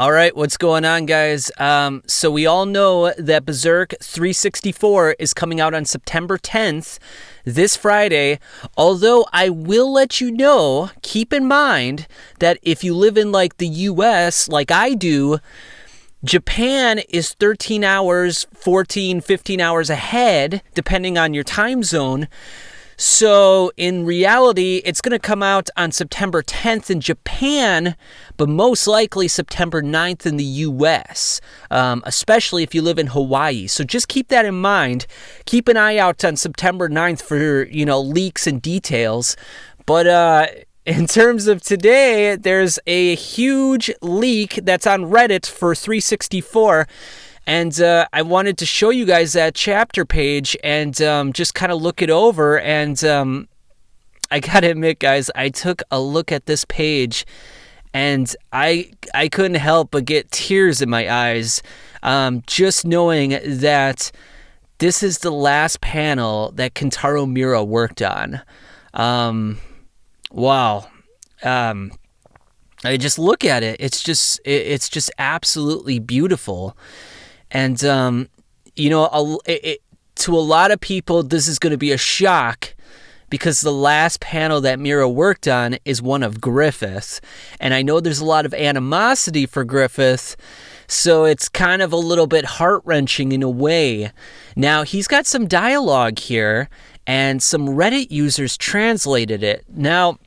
All right, what's going on, guys? So we all know that Berserk 364 is coming out on September 10th, this Friday. Although I will let you know, keep in mind that if you live in like the US, like I do, Japan is 13 hours, 14, 15 hours ahead, depending on your time zone. So in reality, it's going to come out on September 10th in Japan, but most likely September 9th in the US, especially if you live in Hawaii. So just keep that in mind. Keep an eye out on September 9th for, leaks and details. But in terms of today, there's a huge leak that's on Reddit for 364. And I wanted to show you guys that chapter page and just kind of look it over. And I got to admit, guys, I took a look at this page and I couldn't help but get tears in my eyes just knowing that this is the last panel that Kentaro Miura worked on. Wow. I just look at it. It's just absolutely beautiful. And, to a lot of people, this is going to be a shock because the last panel that Miura worked on is one of Griffith. And I know there's a lot of animosity for Griffith, so it's kind of a little bit heart-wrenching in a way. Now, he's got some dialogue here, and some Reddit users translated it. Now,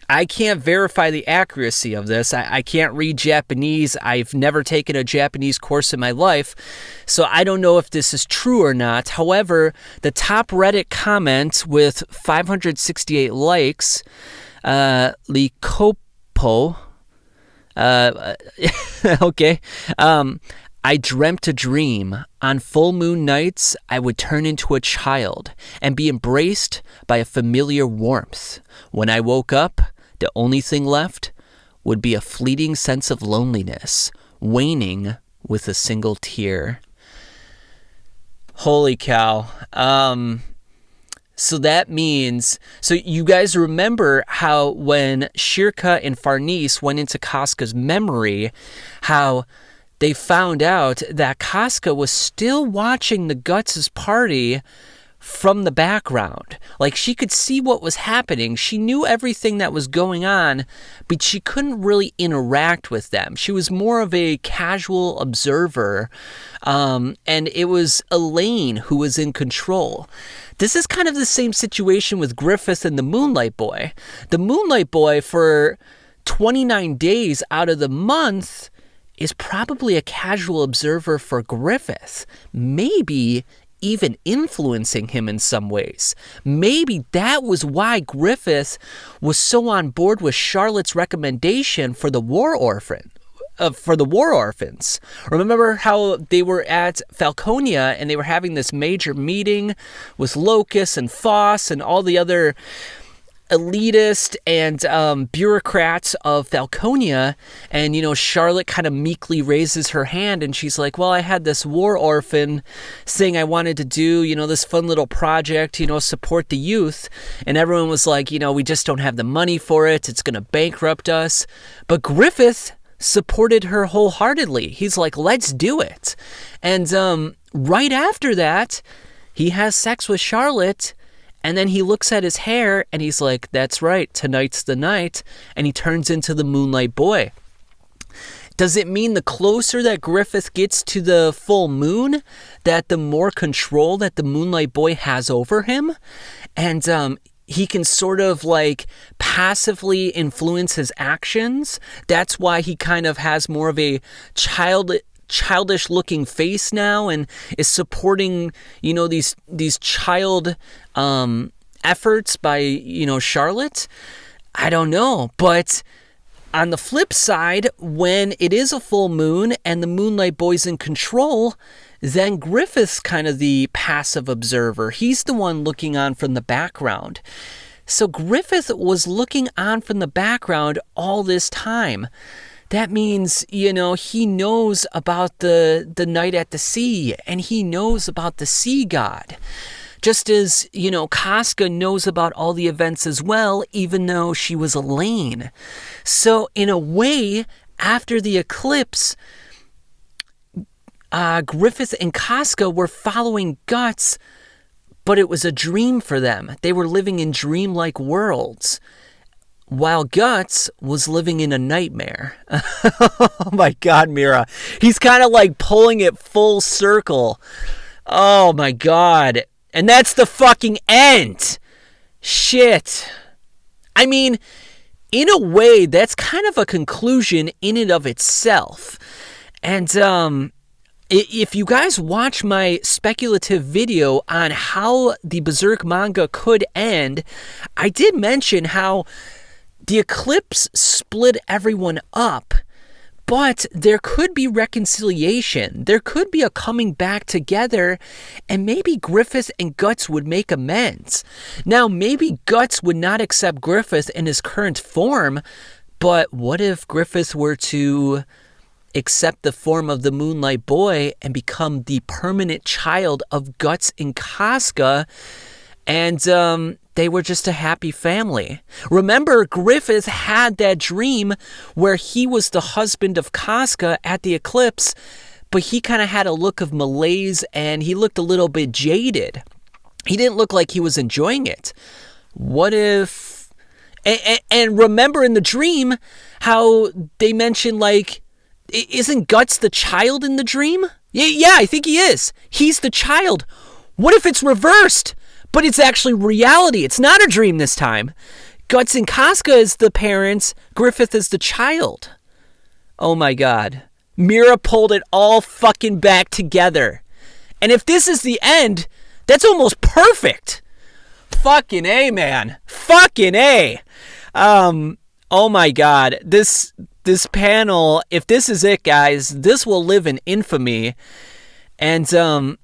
I can't verify the accuracy of this. I can't read Japanese. I've never taken a Japanese course in my life, so I don't know if this is true or not. However, the top Reddit comment with 568 likes, Likopo, okay, I dreamt a dream. On full moon nights, I would turn into a child and be embraced by a familiar warmth. When I woke up, the only thing left would be a fleeting sense of loneliness, waning with a single tear. Holy cow. So that means, so you guys remember how when Shirka and Farnese went into Casca's memory, how they found out that Casca was still watching the Guts' party from the background. Like, she could see what was happening. She knew everything that was going on, but she couldn't really interact with them. She was more of a casual observer, and it was Elaine who was in control. This is kind of the same situation with Griffith and the Moonlight Boy. The Moonlight Boy, for 29 days out of the month, is probably a casual observer for Griffith. Maybe even influencing him in some ways. Maybe that was why Griffith was so on board with Charlotte's recommendation for the War Orphans. Remember how they were at Falconia and they were having this major meeting with Locus and Foss and all the other elitist and bureaucrats of Falconia, and Charlotte kind of meekly raises her hand and she's like, well, I had this war orphan thing I wanted to do, this fun little project, support the youth, and everyone was like, we just don't have the money for it, it's gonna bankrupt us. But Griffith supported her wholeheartedly. He's like, let's do it. And right after that, he has sex with Charlotte. And then he looks at his hair and he's like, that's right, tonight's the night. And he turns into the Moonlight Boy. Does it mean the closer that Griffith gets to the full moon, that the more control that the Moonlight Boy has over him? And he can sort of like passively influence his actions. That's why he kind of has more of a childish looking face now and is supporting these child efforts by Charlotte. I don't know, but on the flip side, when it is a full moon and the Moonlight Boy's in control, then Griffith's kind of the passive observer. He's the one looking on from the background. So Griffith was looking on from the background all this time. That means, he knows about the night at the sea, and he knows about the sea god. Just as, Casca knows about all the events as well, even though she was Elaine. So in a way, after the eclipse, Griffith and Casca were following Guts, but it was a dream for them. They were living in dreamlike worlds, while Guts was living in a nightmare. Oh my God, Mira. He's kind of like pulling it full circle. Oh my God. And that's the fucking end. Shit. I mean, in a way, that's kind of a conclusion in and of itself. And if you guys watch my speculative video on how the Berserk manga could end, I did mention how the eclipse split everyone up, but there could be reconciliation. There could be a coming back together, and maybe Griffith and Guts would make amends. Now, maybe Guts would not accept Griffith in his current form, but what if Griffith were to accept the form of the Moonlight Boy and become the permanent child of Guts and Casca, and they were just a happy family? Remember, Griffith had that dream where he was the husband of Casca at the eclipse, but he kind of had a look of malaise and he looked a little bit jaded. He didn't look like he was enjoying it. What if... And remember in the dream how they mentioned, like, isn't Guts the child in the dream? Yeah, I think he is. He's the child. What if it's reversed? But it's actually reality. It's not a dream this time. Guts and Casca is the parents. Griffith is the child. Oh my God. Mira pulled it all fucking back together. And if this is the end, that's almost perfect. Fucking A, man. Fucking A. Oh my God. This panel, if this is it, guys, this will live in infamy. And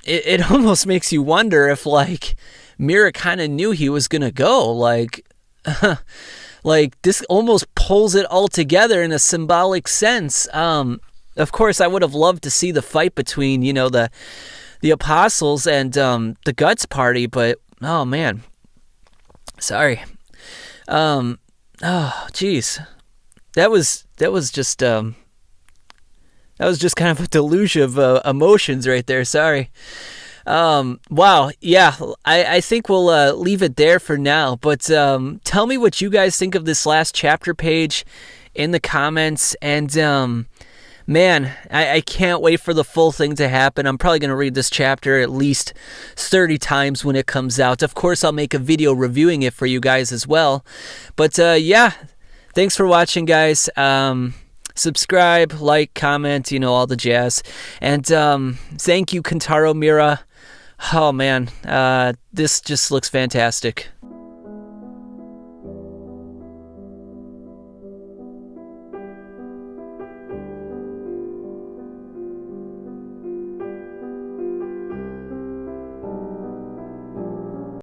it almost makes you wonder if, like, Mira kind of knew he was gonna go. Like, like, this almost pulls it all together in a symbolic sense. Of course, I would have loved to see the fight between, you know, the Apostles and the Guts Party, but oh man, sorry. Oh, jeez. That was just kind of a deluge of emotions right there. Sorry. Wow. Yeah, I think we'll leave it there for now. But tell me what you guys think of this last chapter page in the comments. And man, I can't wait for the full thing to happen. I'm probably going to read this chapter at least 30 times when it comes out. Of course, I'll make a video reviewing it for you guys as well. But yeah. Thanks for watching, guys. Subscribe, like, comment, you know, all the jazz. And thank you, Kentaro Mira. Oh, man. This just looks fantastic.